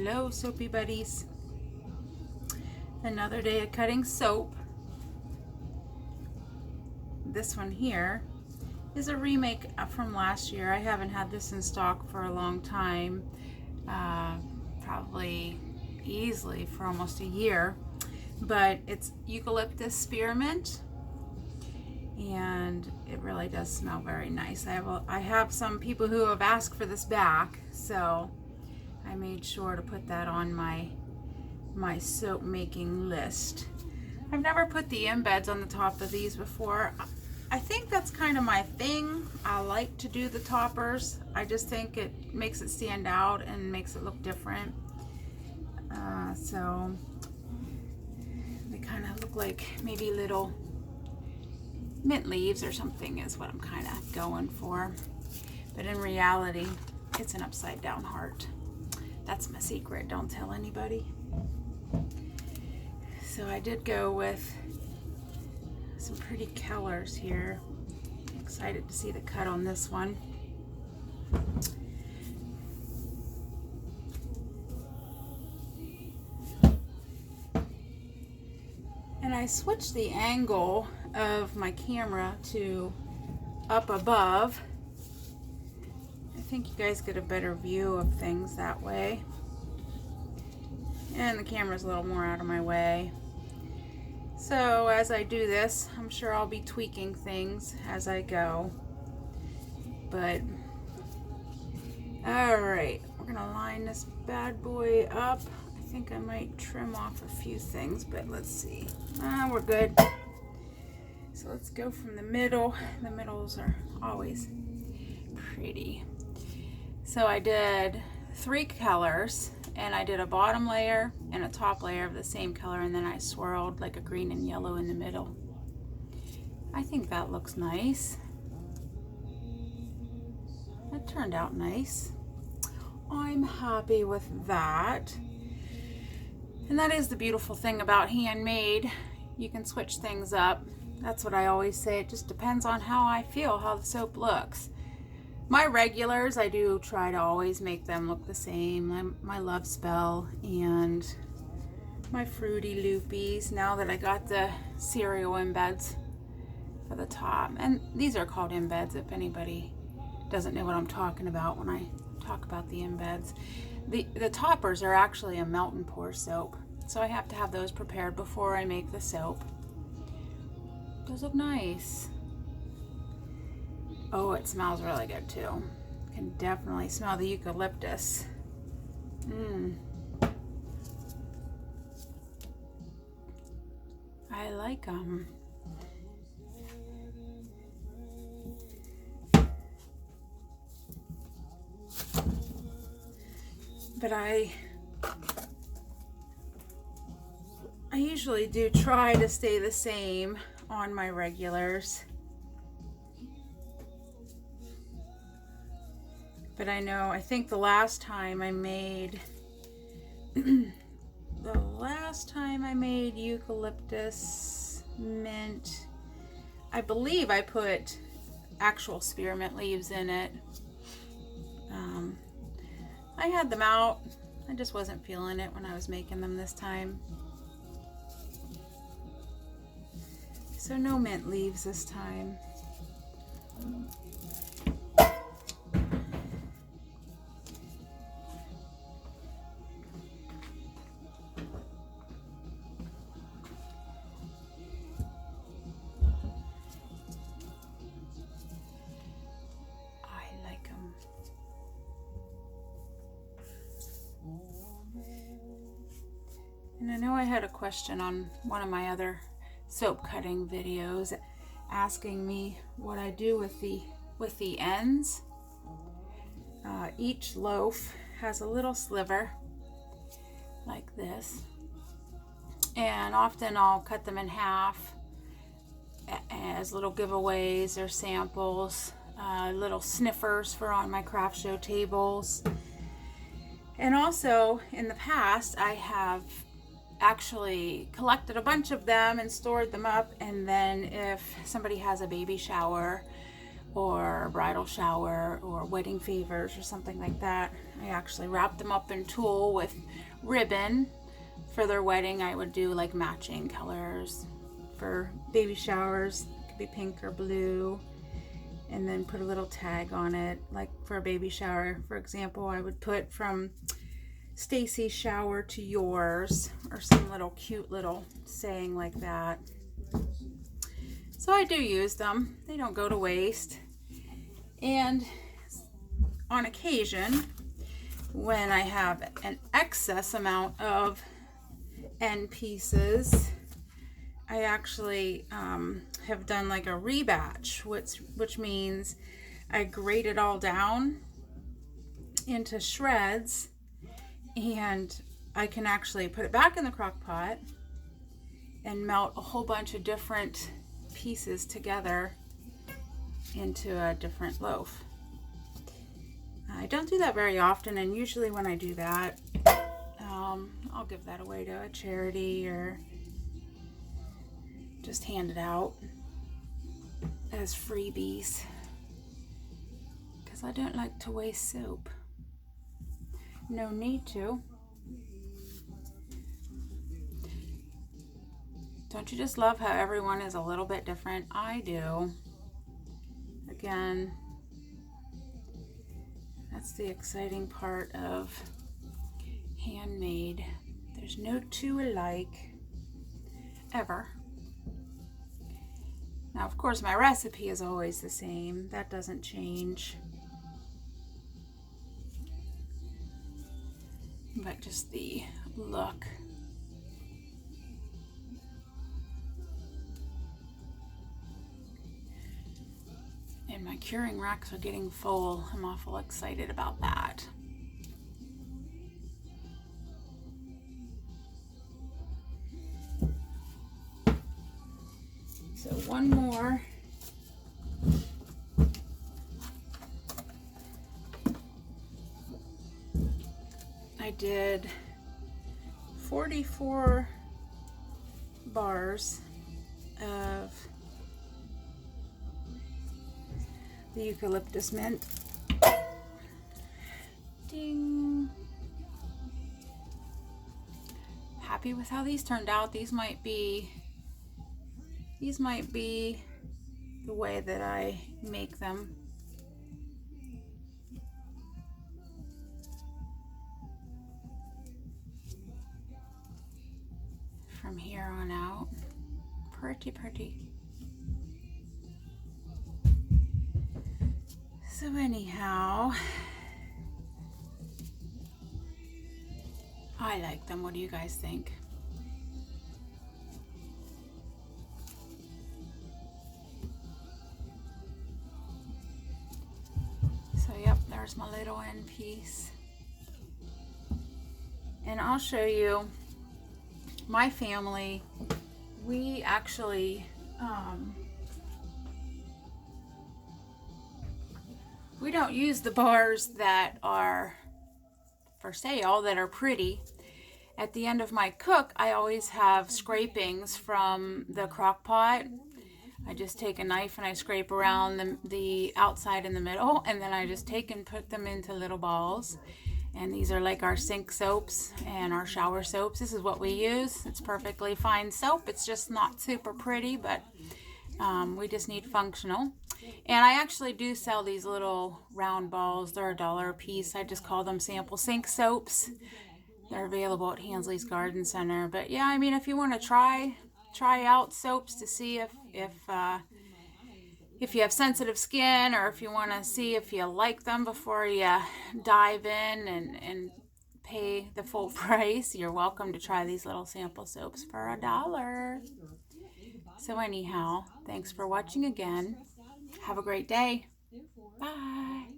Hello, soapy buddies. Another day of cutting soap. This one here is a remake from last year. I haven't had this in stock for a long time, probably easily for almost a year, but it's Eucalyptus Spearmint, and it really does smell very nice. I have some people who have asked for this back, so I made sure to put that on my soap making list. I've never put the embeds on the top of these before. I think that's kind of my thing. I like to do the toppers. I just think it makes it stand out and makes it look different. So they kind of look like maybe little mint leaves or something is what I'm kind of going for. But in reality, it's an upside down heart. That's my secret. Don't tell anybody. So I did go with some pretty colors here. I'm excited to see the cut on this one. And I switched the angle of my camera to up above. I think you guys get a better view of things that way. And the camera's a little more out of my way. So as I do this, I'm sure I'll be tweaking things as I go. But, alright, we're gonna line this bad boy up. I think I might trim off a few things, but let's see. We're good. So let's go from the middle. The middles are always pretty. So I did 3 colors, and I did a bottom layer and a top layer of the same color, and then I swirled like a green and yellow in the middle. I think that looks nice. That turned out nice. I'm happy with that. And that is the beautiful thing about handmade. You can switch things up. That's what I always say. It just depends on how I feel, how the soap looks. My regulars, I do try to always make them look the same. My Love Spell and my Fruity Loopies. Now that I got the cereal embeds for the top. And these are called embeds if anybody doesn't know what I'm talking about when I talk about the embeds. The toppers are actually a melt and pour soap. So I have to have those prepared before I make the soap. Those look nice. Oh, it smells really good too. You can definitely smell the eucalyptus. I like them. But I usually do try to stay the same on my regulars. But I think the last time I made eucalyptus mint, I believe I put actual spearmint leaves in it. I had them out. I just wasn't feeling it when I was making them this time. So no mint leaves this time. And I know I had a question on one of my other soap cutting videos asking me what I do with the ends. Each loaf has a little sliver like this, and often I'll cut them in half as little giveaways or samples, little sniffers for on my craft show tables. And also in the past I have actually collected a bunch of them and stored them up, and then if somebody has a baby shower or a bridal shower or wedding favors or something like that. I actually wrapped them up in tulle with ribbon. For their wedding, I would do like matching colors. For baby showers, it could be pink or blue, and then put a little tag on it. Like for a baby shower, for example, I would put from Stacy's shower to yours, or some little cute little saying like that. So I do use them. They don't go to waste. And on occasion, when I have an excess amount of end pieces, I actually have done like a rebatch, which means I grate it all down into shreds, and I can actually put it back in the crock pot and melt a whole bunch of different pieces together into a different loaf. I don't do that very often, and usually when I do that, I'll give that away to a charity or just hand it out as freebies, because I don't like to waste soap. No need to. Don't you just love how everyone is a little bit different? I do. Again, that's the exciting part of handmade. There's no two alike, ever. Now, of course, my recipe is always the same. That doesn't change. But just the look. And my curing racks are getting full. I'm awful excited about that. So one more. I did 44 bars of the Eucalyptus mint. Ding. Happy with how these turned out. These might be the way that I make them. From here on out. Pretty, pretty. So anyhow, I like them. What do you guys think? So yep, there's my little end piece. And I'll show you my family. We actually we don't use the bars that are for sale, that are pretty. At the end of my cook, I always have scrapings from the crock pot. I just take a knife and I scrape around the outside in the middle, and then I just take and put them into little balls. And these are like our sink soaps and our shower soaps. This is what we use. It's perfectly fine soap. It's just not super pretty, but we just need functional. And I actually do sell these little round balls. They're $1 a piece. I just call them sample sink soaps. They're available at Hansley's Garden Center. But yeah, I mean, if you want to try out soaps to see if you have sensitive skin, or if you want to see if you like them before you dive in and pay the full price, you're welcome to try these little sample soaps for $1. So anyhow, thanks for watching again. Have a great day. Bye.